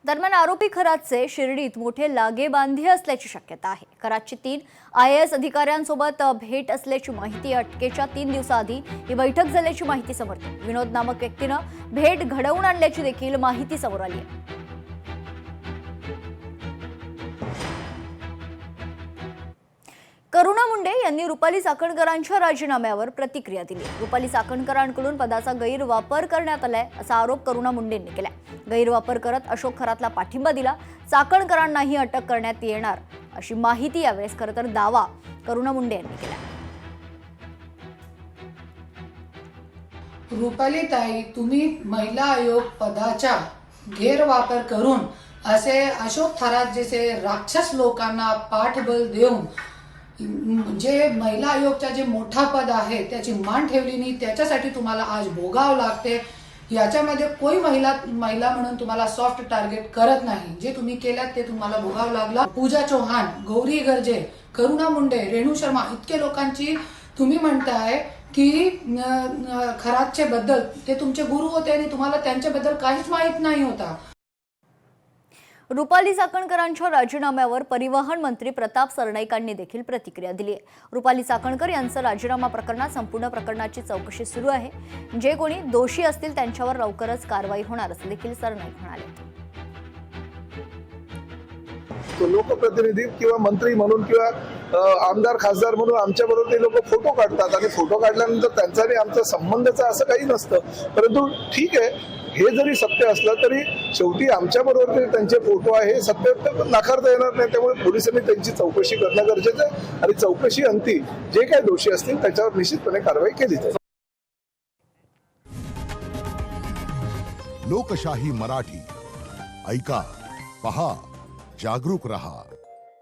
दरम्यान आरोपी खरातचे शिर्डीत मोठे लागेबांधे असल्याची शक्यता आहे। खरातची 3 IAS अधिकाऱ्यांसोबत भेट असल्याची माहिती अटकेच्या 3 दिवसाआधी ही बैठक झाल्याची माहिती समोर आली। विनोद नामक व्यक्तीनं भेट घडवून आणल्याची देखील माहिती समोर आली आहे। करुणा मुंडे यांनी रुपाली चाकणकरांच्या राजीनाम्यावर प्रतिक्रिया दिली। रुपाली चाकणकरांकडून पदाचा गैरवापर करण्यात आलाय असा आरोप करुणा मुंडेंनी केला। गैरवापर करत अशोक खरातला पाठिंबा दिला। चाकणकरांनाही अटक करण्यात येणार अशी माहिती यावेळेस खरं तर दावा करुणा मुंडे यांनी केला। रुपाली ताई, तुम्ही महिला आयोग पदाचा गैरवापर करून असे अशोक खरात जैसे राक्षस लोकांना पाठबळ देऊन जे महिला आयोगचा जे मोठा पद आहे त्याची मान ठेवली नाही, त्याच्यासाठी तुम्हाला आज भोगावं लागते। याच्यामध्ये कोई महिला म्हणून तुम्हाला सॉफ्ट टार्गेट करत नाही। जे तुम्ही केल्यात ते तुम्हाला भोगावं लागलं। पूजा चौहान, गौरी गर्जे, करुणा मुंडे, रेणू शर्मा इतके लोकांची तुम्ही म्हणताय की खरातचे बद्दल ते तुमचे गुरु होते आणि तुम्हाला त्यांच्याबद्दल काहीच माहित नाही होता। रुपाली चाकणकरांच्या राजीनाम्यावर परिवहन मंत्री प्रताप सरनाईकांनी देखील प्रतिक्रिया दिली आहे। रुपाली चाकणकर यांचं राजीनामा प्रकरणात संपूर्ण प्रकरणाची चौकशी सुरू आहे। जे कोणी दोषी असतील त्यांच्यावर लवकरच कारवाई होणार असं देखील सरनाईक म्हणाले। लोकप्रतिनिधी किंवा मंत्री म्हणून किंवा आमदार खासदार म्हणून आमच्या बरोबर ते लोक फोटो काढतात आणि फोटो काढल्यानंतर त्यांचा आणि आमचा संबंधचं असं काही नसतं। परंतु ठीक आहे, हे जरी सत्य असलं तरी शेवटी आमच्या बरोबर त्यांचे फोटो आहे, सत्य नाकारता येणार नाही। त्यामुळे पोलिसांनी त्यांची चौकशी करणं गरजेचं आहे आणि चौकशी अंती जे काही दोषी असतील त्याच्यावर निश्चितपणे कारवाई केली जाईल। लोकशाही मराठी ऐका, पहा, जागरूक रहा।